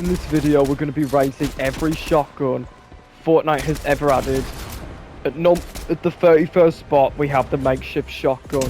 this video, we're going to be rating every shotgun Fortnite has ever added. At the 31st spot, we have the makeshift shotgun.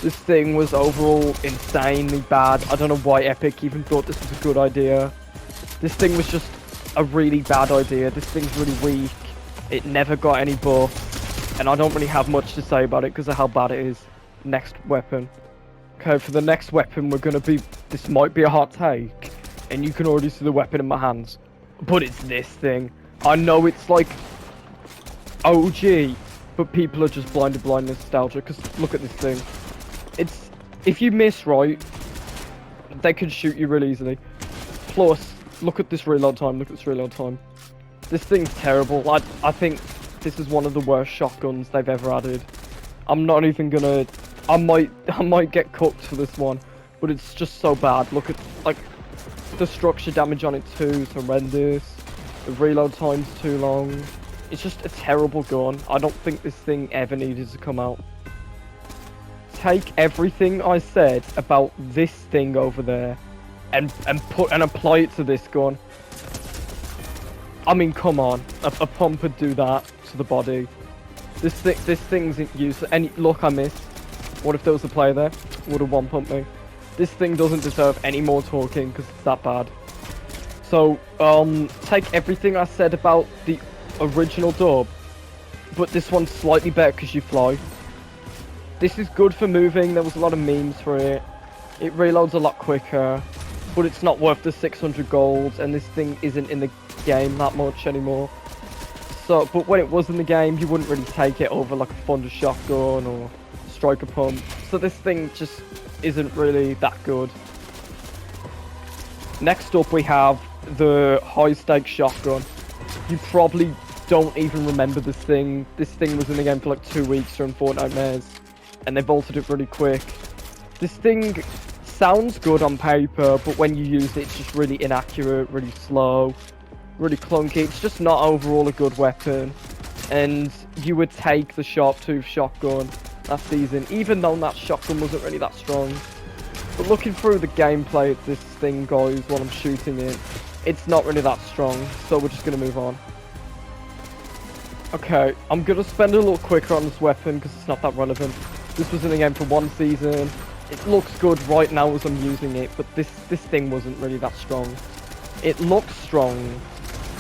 This thing was overall insanely bad. I don't know why Epic even thought this was a good idea. This thing was just a really bad idea. This thing's really weak. It never got any buffs. And I don't really have much to say about it because of how bad it is. Next weapon. Okay, for the next weapon, we're going to be... This might be a hot take. And you can already see the weapon in my hands. But it's this thing. I know it's like... OG. But people are just blind nostalgia. Because look at this thing. It's... If you miss right, they can shoot you really easily. Plus, look at this reload time. Look at this reload time. This thing's terrible. I think this is one of the worst shotguns they've ever added. I'm not even gonna... I might get cooked for this one, but it's just so bad. Look at, like, the structure damage on it too is horrendous. The reload time's too long. It's just a terrible gun. I don't think this thing ever needed to come out. Take everything I said about this thing over there and apply it to this gun. I mean, come on. A pump would do that to the body. This thing's useless. And look, I missed. What if there was a player there? Would have one-pumped me. This thing doesn't deserve any more talking because it's that bad. So, take everything I said about the original dub, but this one's slightly better because you fly. This is good for moving. There was a lot of memes for it. It reloads a lot quicker, but it's not worth the 600 gold, and this thing isn't in the game that much anymore. So, but when it was in the game, you wouldn't really take it over like a Thunder shotgun or Striker pump. So this thing just isn't really that good. Next up, we have the high stakes shotgun. You probably don't even remember this thing. This thing was in the game for like 2 weeks during Fortnite Mares, and they bolted it really quick. This thing sounds good on paper, but when you use it, it's just really inaccurate, really slow, really clunky. It's just not overall a good weapon. And you would take the sharp tooth shotgun last season, even though that shotgun wasn't really that strong. But looking through the gameplay this thing goes while I'm shooting it, it's not really that strong, so we're just going to move on. Okay, I'm going to spend a little quicker on this weapon because it's not that relevant. This was in the game for 1 season. It looks good right now as I'm using it, but this thing wasn't really that strong. It looks strong,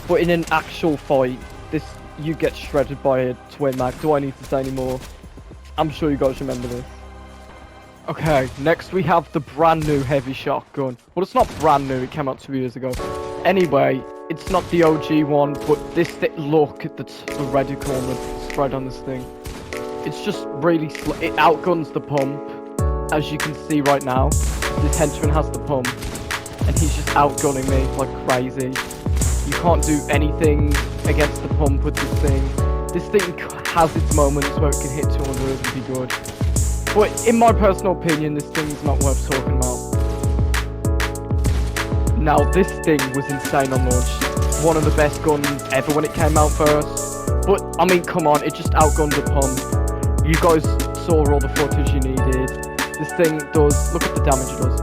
but in an actual fight, you get shredded by a twin mag. Do I need to say any more? I'm sure you guys remember this. Okay, next we have the brand new heavy shotgun. Well, it's not brand new, it came out 2 years ago. Anyway, it's not the OG one, but look at the reticle and the spread on this thing. It's just really slow. It outguns the pump, as you can see right now. This henchman has the pump, and he's just outgunning me like crazy. You can't do anything against the pump with this thing. This thing has its moments where it can hit 200 and be good. But in my personal opinion, this thing's not worth talking about. Now, this thing was insane on launch. One of the best guns ever when it came out first. But, I mean, come on, it just outgunned the pump. You guys saw all the footage you needed. This thing does, look at the damage it does.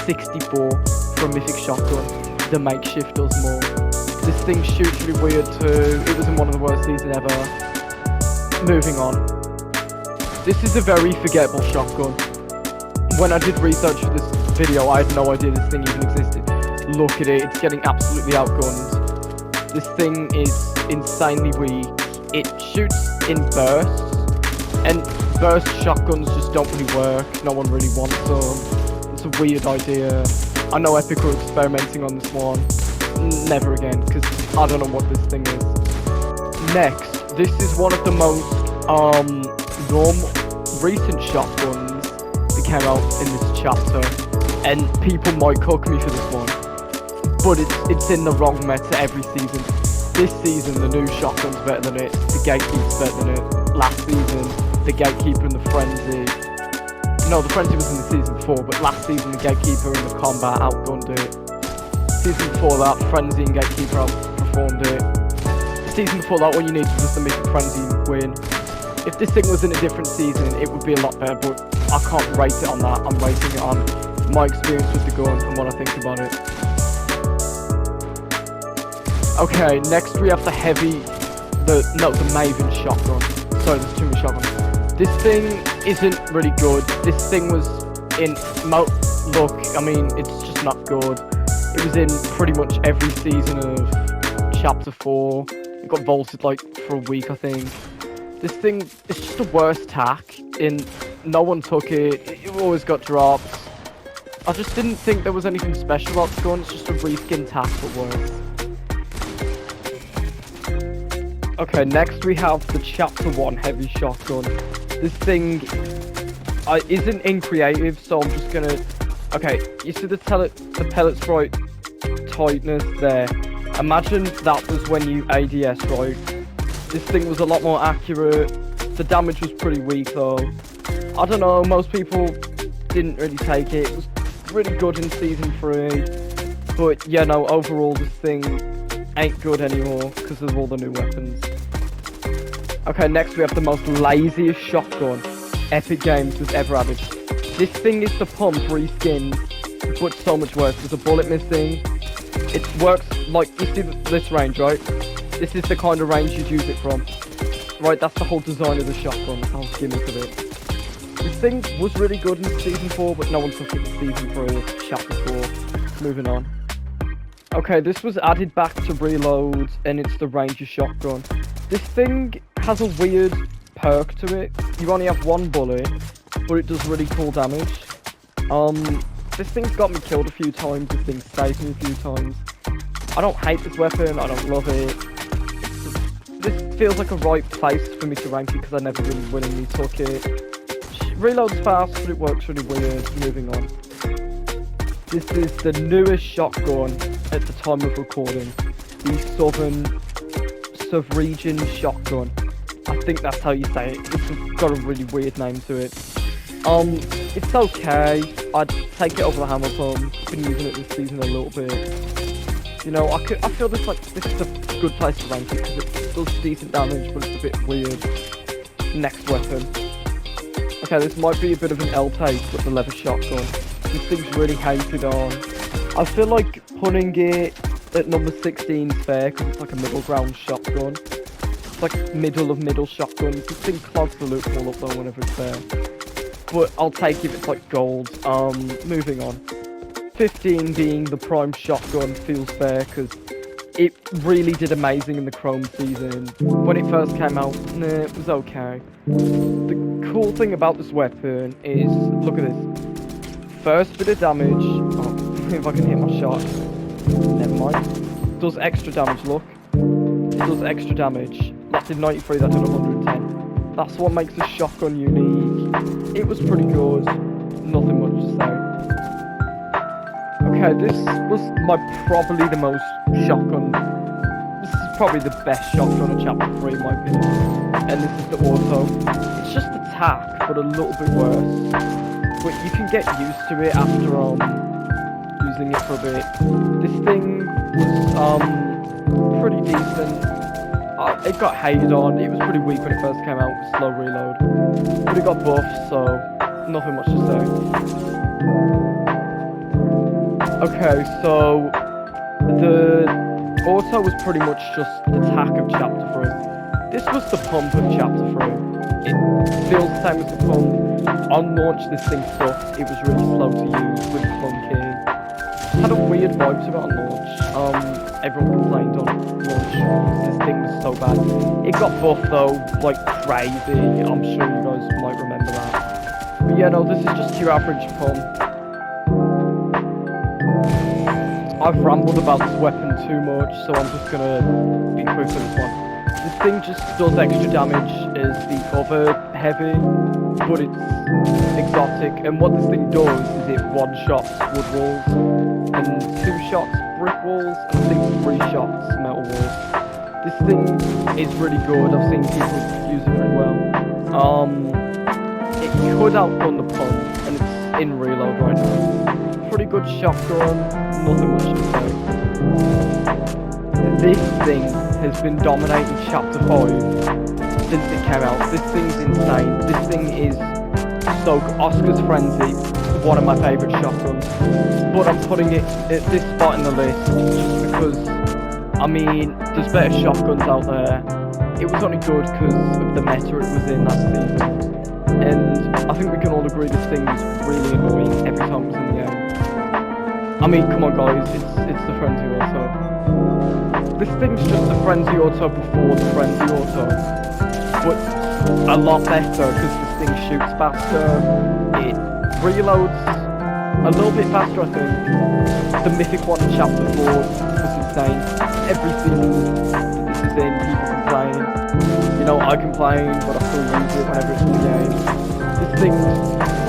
64 for a mythic shotgun. The makeshift does more. This thing shoots really weird too. It was in one of the worst seasons ever. Moving on. This is a very forgettable shotgun. When I did research for this video, I had no idea this thing even existed. Look at it, it's getting absolutely outgunned. This thing is insanely weak. It shoots in bursts, and burst shotguns just don't really work. No one really wants them. It's a weird idea. I know Epic were experimenting on this one. Never again, because I don't know what this thing is. Next, this is one of the most recent shotguns that came out in this chapter, and people might cook me for this one, but it's in the wrong meta every season. This season, the new shotgun's better than it, the Gatekeeper's better than it. Last season, the Gatekeeper and the Frenzy. No, the Frenzy was in the season before, but last season, the Gatekeeper and the Combat outgunned it. Season before that, Frenzy and Gatekeeper outperformed it. Season before that, all you needed was the Mythic Frenzy win. If this thing was in a different season, it would be a lot better, but I can't rate it on that. I'm rating it on my experience with the gun and what I think about it. Okay, next we have the Maven shotgun. Sorry, there's too many shotguns. This thing isn't really good. This thing was in look, I mean, it's just not good. It was in pretty much every season of Chapter 4. It got vaulted like for a week, I think. This thing is just the worst tack. No one took it. It always got dropped. I just didn't think there was anything special about the gun. It's just a reskin tack, but worse. Okay, next we have the Chapter 1 heavy shotgun. This thing isn't in creative, so I'm just gonna... Okay, you see the pellets right tightness there? Imagine that was when you ADS, right? This thing was a lot more accurate. The damage was pretty weak though. I don't know, most people didn't really take it. It was really good in Season 3. But yeah, no, overall this thing ain't good anymore because of all the new weapons. Okay, next we have the most laziest shotgun Epic Games has ever added. This thing is the pump reskinned, but so much worse. There's a bullet missing. It works like, you see this range, right? This is the kind of range you'd use it from. Right, that's the whole design of the shotgun, that's the whole gimmick of it. This thing was really good in Season 4, but no one took it in Season 3, Chapter 4. Moving on. Okay, this was added back to Reload, and it's the Ranger shotgun. This thing has a weird perk to it. You only have one bullet, but it does really cool damage. This thing's got me killed a few times, this thing saved me a few times. I don't hate this weapon, I don't love it. This feels like a right place for me to rank it because I never really willingly took it. Reloads fast, but it works really weird. Moving on. This is the newest shotgun at the time of recording. The Southern shotgun. I think that's how you say it. It's got a really weird name to it. It's okay. I'd take it over the hammer pump. I've been using it this season a little bit. You know, I feel this is a good place to rank it because it does decent damage, but it's a bit weird. Next weapon. Okay, this might be a bit of an L take, but the leather shotgun. This thing's really hated on. I feel like putting it at number 16 is fair because it's like a middle ground shotgun. It's like middle shotguns. This thing clogs the loot wall up though whenever it's there. But I'll take it if it's like gold. Moving on. 15 being the prime shotgun feels fair because it really did amazing in the Chrome season. When it first came out, it was okay. The cool thing about this weapon is, look at this. First bit of damage. Oh, if I can hit my shot. Never mind. Does extra damage, look. It does extra damage. That did 93, that did 110. That's what makes the shotgun unique. It was pretty good. Nothing much to say. Okay, this was probably the most shotgun. This is probably the best shotgun of Chapter 3 in my opinion. And this is the auto. It's just attack, but a little bit worse. But you can get used to it after using it for a bit. This thing was pretty decent. It got hated on. It was pretty weak when it first came out with slow reload. But it got buffed, so nothing much to say. Okay, so the auto was pretty much just attack of Chapter 3. This was the pump of Chapter 3. It feels the same as the pump. On launch, this thing sucked. It was really slow to use, really clunky. Had a weird vibe to it on launch. Everyone complained on launch. This thing was so bad. It got buffed though, like crazy. I'm sure you guys might remember that. But yeah, no, this is just your average pump. I've rambled about this weapon too much, so I'm just gonna be quick with this one. This thing just does extra damage as the other heavy, but it's exotic. And what this thing does is it one-shots wood walls, and 2 shots brick walls, and I think 3 shots metal walls. This thing is really good. I've seen people use it pretty well. It could outrun the pump, and it's in reload right now. Pretty good shotgun, nothing much to say. This thing has been dominating Chapter 5 since it came out. This thing's insane. This thing is so good. Oscar's Frenzy, one of my favourite shotguns. But I'm putting it at this spot in the list just because I mean, there's better shotguns out there. It was only good because of the meta it was in that season. And I think we can all agree this thing was really annoying every time it was in the game. I mean, come on guys, it's the frenzy auto. This thing's just the frenzy auto before the frenzy auto. But a lot better because this thing shoots faster, it reloads a little bit faster I think. The mythic one in chapter 4 was insane. Every season this is in, people complain. You know, I complain, but I still use it whenever it's in the game. This thing's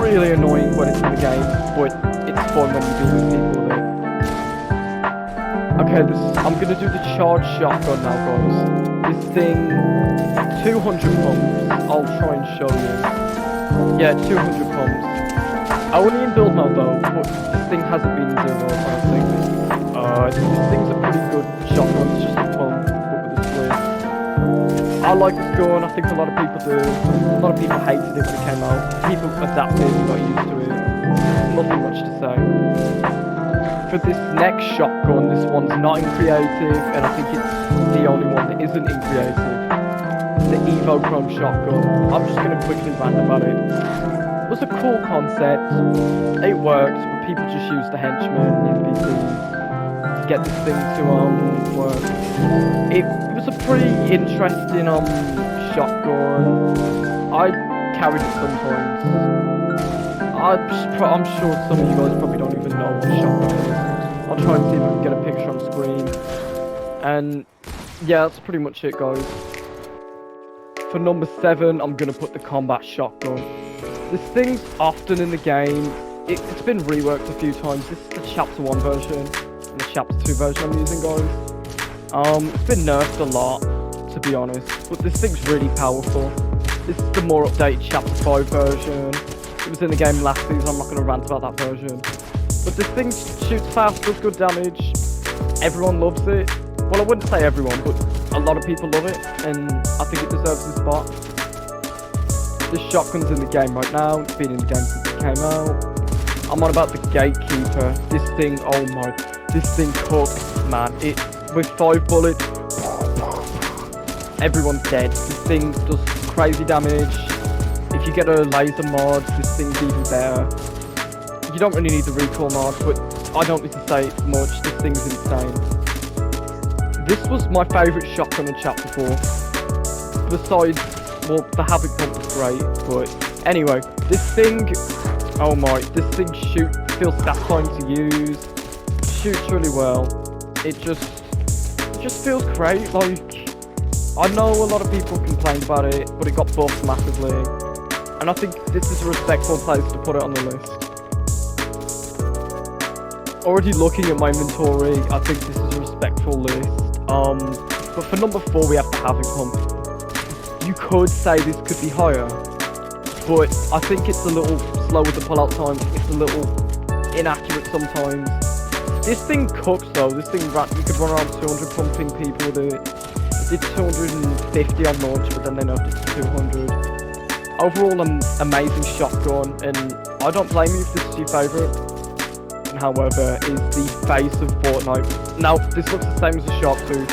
really annoying when it's in the game, but it's fun when you deal with people with it. Okay, I'm gonna do the charge shotgun now, guys. This thing, 200 pumps. I'll try and show you. Yeah, 200 pumps. Only in build mode though, but this thing hasn't been in build mode, I don't think. This thing's a pretty good shotgun. It's just a pump, but with a split. I like this gun. I think a lot of people do. A lot of people hated it when it came out. People adapted and got used to it. Nothing much to say. For this next shotgun, this one's not in creative, and I think it's the only one that isn't in creative. The Evo Chrome shotgun. I'm just going to quickly rant about it. It was a cool concept. It worked, but people just used the henchmen and NPCs to get this thing to work. It was a pretty interesting shotgun. I carried it sometimes. I'm sure some of you guys probably don't even know what shotgun is. I'll try and see if I can get a picture on screen. And yeah, that's pretty much it, guys. For number 7, I'm gonna put the combat shotgun. This thing's often in the game. It's been reworked a few times. This is the chapter 1 version and the chapter 2 version I'm using, guys. It's been nerfed a lot, to be honest, but this thing's really powerful. This is the more updated chapter 5 version. It was in the game last season, I'm not going to rant about that version. But this thing shoots fast, does good damage. Everyone loves it. Well, I wouldn't say everyone, but a lot of people love it, and I think it deserves the spot. This shotgun's in the game right now. It's been in the game since it came out. I'm on about the Gatekeeper. This thing, oh my, this thing cooks, man. It, with 5 bullets, everyone's dead. This thing does crazy damage. If you get a laser mod, this thing's even better. You don't really need the recoil mod, but I don't need to say it much. This thing's insane. This was my favourite shotgun in chapter 4. Besides, well, the Havoc pump was great, but anyway, this thing, oh my, this thing feels satisfying to use, shoots really well. It just feels great. Like, I know a lot of people complained about it, but it got buffed massively, and I think this is a respectful place to put it on the list. Already looking at my inventory, I think this is a respectful list. But for number 4, we have the Havoc pump. You could say this could be higher, but I think it's a little slow with the pull-out time. It's a little inaccurate sometimes. This thing cooks though. This thing, you could run around 200 pumping people with it. It did 250 on launch, but then they nerfed it to 200. Overall, an amazing shotgun, and I don't blame you if this is your favourite. And however, is the face of Fortnite. Now, this looks the same as the Shark Tooth,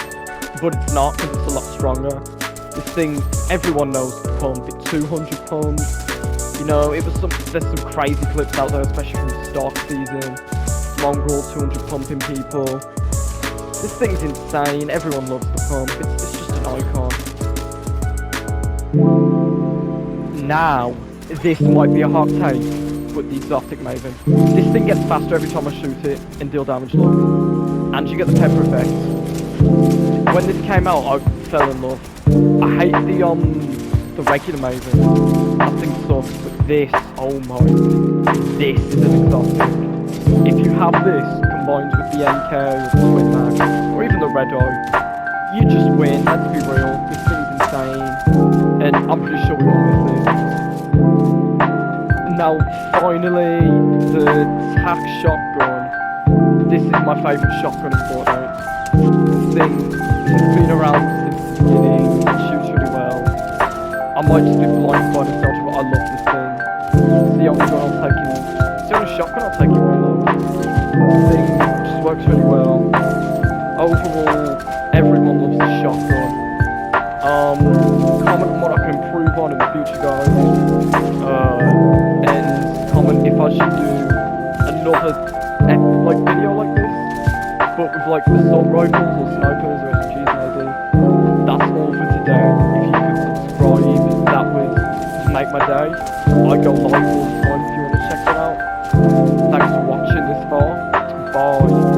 but it's not because it's a lot stronger. This thing, everyone knows the pump. It's 200 pumps. You know, there's some crazy clips out there, especially from the stock season. Mongrel 200 pumping people. This thing's insane. Everyone loves the pump. It's just an icon. Now, this might be a hot take, but the exotic Maven. This thing gets faster every time I shoot it and deal damage low. And you get the pepper effect. When this came out, I fell in love. I hate the regular Maven. That thing sucks, but this, oh my, this is an exotic. If you have this combined with the NK or the Twin Mag, or even the Red Eye, you just win, let's be real. This thing's insane, and I'm pretty sure we all miss it. Now, finally, the TAC shotgun. This is my favourite shotgun in Fortnite. This thing has been around since the beginning, it shoots really well. I might just be blinded by nostalgia, but I love this thing. It's the only gun I'll take it. It's the only shotgun I'll take it really. This thing just works really well. Overall, everyone loves the shotgun. Comment on what I can improve on in the future, guys. And comment if I should do another like video like this, but with like assault rifles or snipers or SMGs maybe. That's all for today. If you could subscribe, that would make my day. I go live all the time if you want to check that out. Thanks for watching this far. Bye.